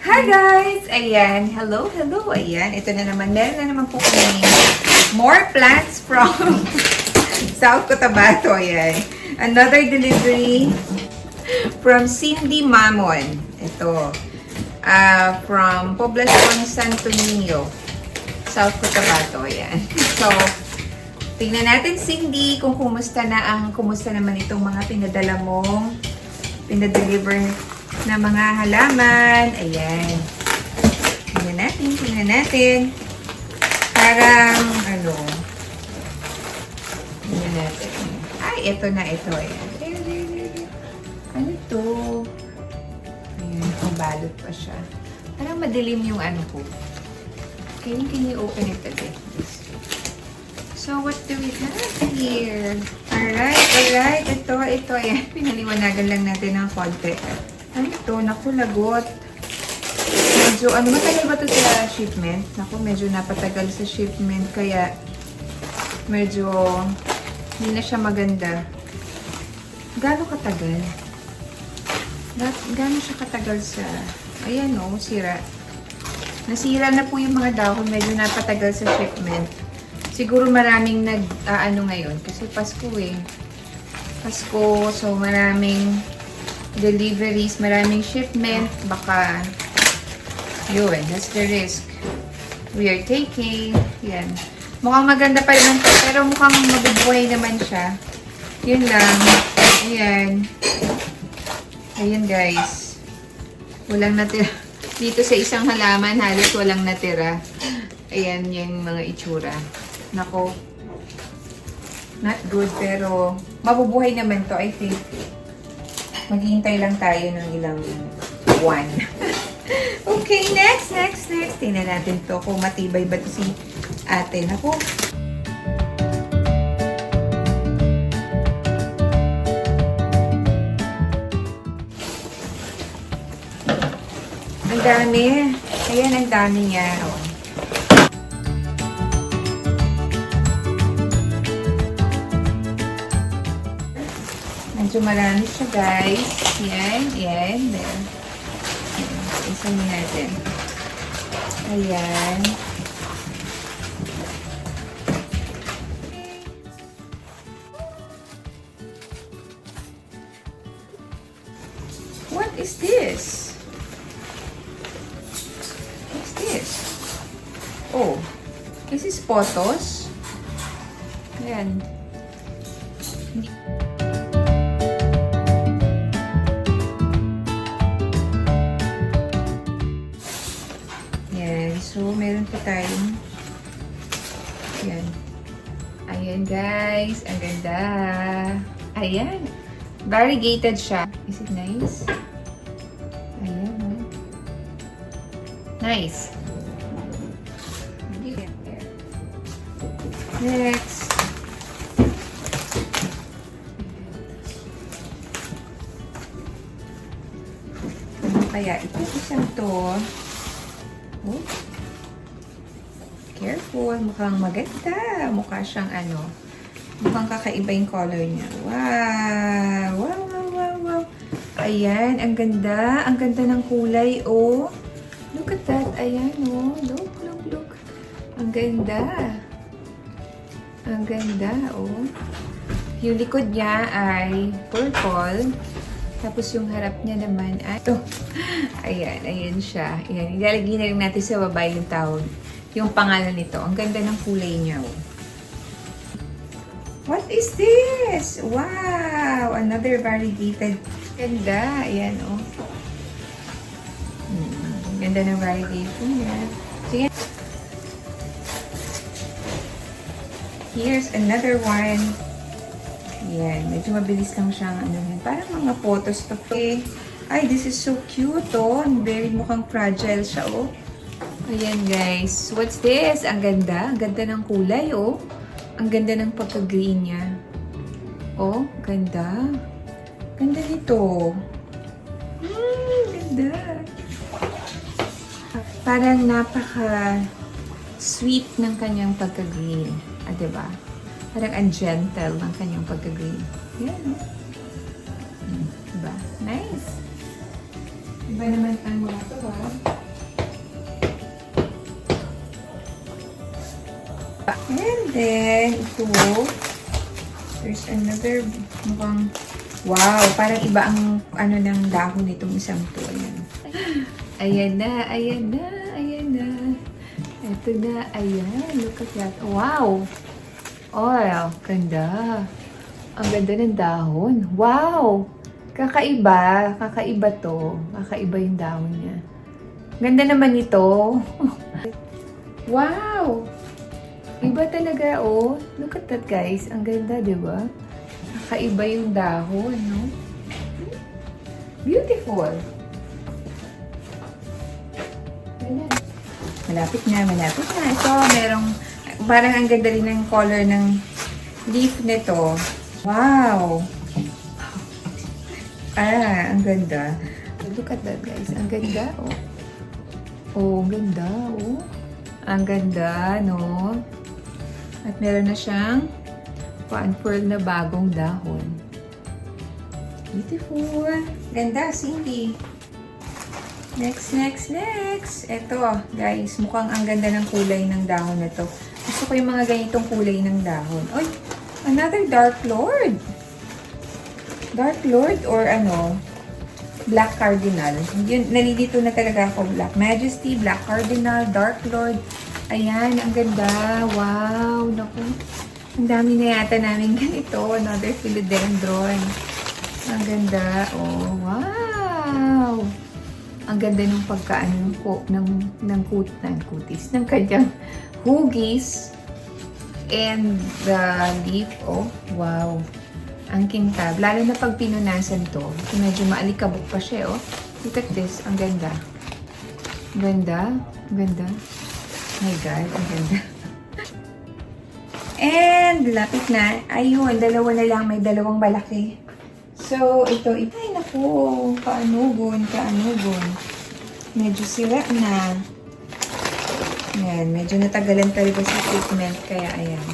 Hi guys! Ayan, hello. Ayan, ito na naman. Meron na naman po kami more plants from South Cotabato. Ayan. Another delivery from Cindy Mamon. Ito. From Poblacion Santo Niño, South Cotabato. Ayan. So, tingnan natin, Cindy, kung kumusta naman itong mga pinadala mong pinadeliver na mga halaman. Ayan. Tingnan natin. Parang, tingnan natin. Ay, ito na ito. Ayan. Ano ito? Ayan, balot pa siya. Parang madilim yung ko. Can you open it a bit? So, what do we have here? Alright. Ito. Ayan, pinaliwanagan lang natin ng konti. Ano ito? Naku, lagot. Medyo, matagal ba ito sa shipment? Naku, medyo napatagal sa shipment. Kaya, medyo, hindi na siya maganda. Gaano katagal? Gaano siya katagal sa, ayan o, sira. Nasira na po yung mga dahon. Medyo napatagal sa shipment. Siguro maraming ngayon. Kasi Pasko eh. Pasko, so maraming deliveries, maraming shipment, baka yun, that's the risk we are taking. Yan. Mukhang maganda pa naman to, pero mukhang mabubuhay naman siya. Yun lang. Ayan guys. Walang natira. Dito sa isang halaman, halos walang natira. Ayan yung mga itsura. Nako. Not good, pero mabubuhay naman to, I think. Maghihintay lang tayo ng ilang buwan. Okay, next. Tingnan natin to kung matibay ba to si ate. Ako. Ang dami. Ayan, ang dami niya. Oh. Medyo marami siya, guys. Yan. There. Isa natin. Ayan. What is this? What's this? Oh. This is photos. Ayan. So, meron pa tayong ayan guys, ang ganda. Ayan, variegated siya. Is it nice? Ayan, nice. Next. Ano kaya ito? Isang to. Oh. Careful. Mukhang maganda. Mukha siyang mukhang kakaiba yung color niya. Wow! Ayan, ang ganda. Ang ganda ng kulay, oh. Look at that. Ayan, oh. Look. Ang ganda. Ang ganda, oh. Yung likod niya ay purple. Tapos yung harap niya naman ay ito. Ayan siya. Ayan. Ilalagay na rin natin sa baba yung tawag. Yung pangalan nito. Ang ganda ng kulay niya. Oh. What is this? Wow! Another variegated. Ganda. Ayan, oh. Ganda ng variegation niya. Sige. Here's another one. Ayan. Medyo mabilis lang siyang parang mga photos to. Okay. Ay, this is so cute, oh. Very mukhang fragile siya, oh. Ayan, guys. What's this? Ang ganda. Ang ganda ng kulay, oh. Ang ganda ng pagka-green niya. Oh, ganda. Ganda nito. Ganda. Parang napaka-sweet ng kanyang pagka-green. Diba? Parang ang gentle ng kanyang pagka-green. Ayan, oh. Diba? Nice. Iba naman ang mga to, ha? And then, ito, there's another mukhang, wow, parang iba ang ano ng dahon nitong isang to. Ayan. Ayan na, ayan na, ayan na. Ito na, ayan. Look at that. Wow! Oh, ganda. Ang ganda ng dahon. Wow! Kakaiba. Kakaiba to. Kakaiba yung dahon niya. Ganda naman ito. Wow! Iba talaga, oh. Look at that, guys. Ang ganda, di ba? Kakaiba yung dahon, no? Beautiful! Ayan. Malapit na, malapit na. Ito, merong, parang ang ganda rin ng color ng leaf nito. Wow! Ah, ang ganda. Look at that, guys. Ang ganda, oh. Oh, ang ganda, oh. Ang ganda, no? At meron na siyang pan-pearl na bagong dahon. Beautiful. Ganda, Cindy. Next, next, next. Ito, guys. Mukhang ang ganda ng kulay ng dahon na to. Gusto ko yung mga ganitong kulay ng dahon. Oy, another Dark Lord. Dark Lord or ano, Black Cardinal. Yun, nalilito na talaga ako. Black Majesty, Black Cardinal, Dark Lord. Ayan, ang ganda. Wow, naku. Ang dami na yata namin ganito. Another philodendron. Ang ganda. Oh, wow. Ang ganda ng pagkaano ng kutis, ng kanyang hugis. And the leaf, oh, wow. Ang kintab. Lalo na pag pinunasan to, medyo maalikabok pa siya, oh. Look at this. Ang ganda. Ang ganda. Ang ganda. Oh my God. Ang ganda. And, lapit na. Ayun, dalawa na lang. May dalawang malaki. So, ito. Ay, naku. Kaanugon. Medyo sira na. Ayan. Medyo natagalan talaga sa treatment. Kaya, ayan.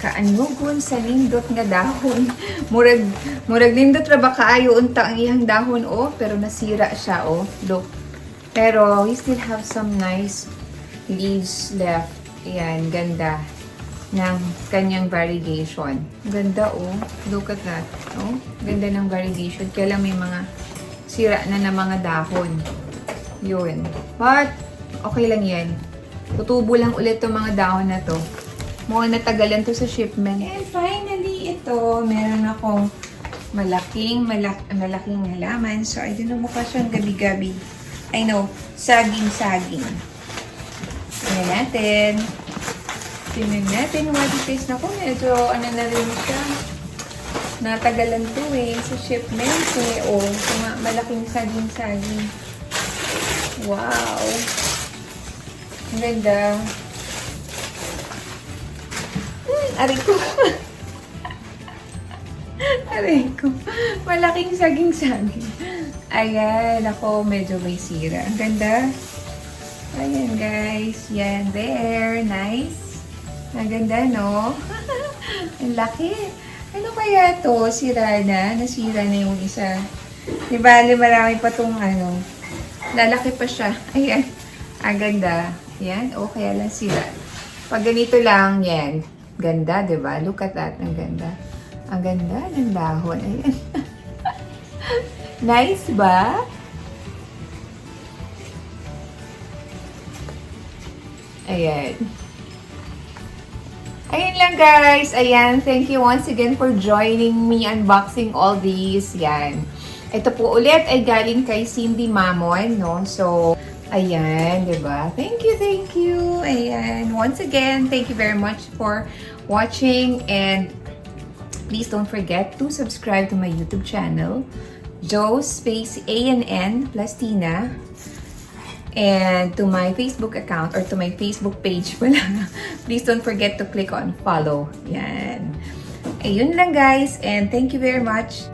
Kaanugon sa nindot nga dahon. Murag nindot ra ba kaayo unta ang iyang dahon, oh, pero nasira siya, oh. Look. Pero we still have some nice leaves left. Ayan, ganda ng kanyang variegation. Ganda, oh. Look at that. Oh, ganda ng variegation. Kaya lang may mga sira na mga dahon. Yun. But okay lang yan. Tutubo lang ulit itong mga dahon na to. Mukhang natagalan to sa shipment. And finally, ito, meron akong malaking halaman. So, I don't know, mukha siyang gabi-gabi. I know, saging-saging. Tingnan natin. Tingnan natin, what it is. Naku, medyo, ano na rin siya. Natagalan to eh, sa shipment eh. Oh, malaking saging-saging. Wow. Ang ganda. Aray ko. Aray ko. Malaking saging-saging. Ayan. Ako, medyo may sira. Ang ganda. Ayan, guys. Yan, there. Nice. Ang ganda, no? Ang laki. Ano kaya to? Sira na. Nasira na yung isa. Di ba, marami pa tong ano. Lalaki pa siya. Ayan. Ang ganda. Yan. O, kaya lang sira. Pag ganito lang, yan. Ganda, di ba? Look at that. Ang ganda. Ang ganda ng dahon. Ayan. Nice ba? Ayan. Ayan lang, guys. Ayan. Thank you once again for joining me unboxing all these. Yan. Ito po ulit ay galing kay Cindy Mamon, no? So, ayan, diba? Thank you, thank you. Ayan. Once again, thank you very much for watching. And please don't forget to subscribe to my YouTube channel, Joe Space ANN plus Tina. And to my Facebook account or to my Facebook page pala. Please don't forget to click on follow. Yan. Ayun lang, guys. And thank you very much.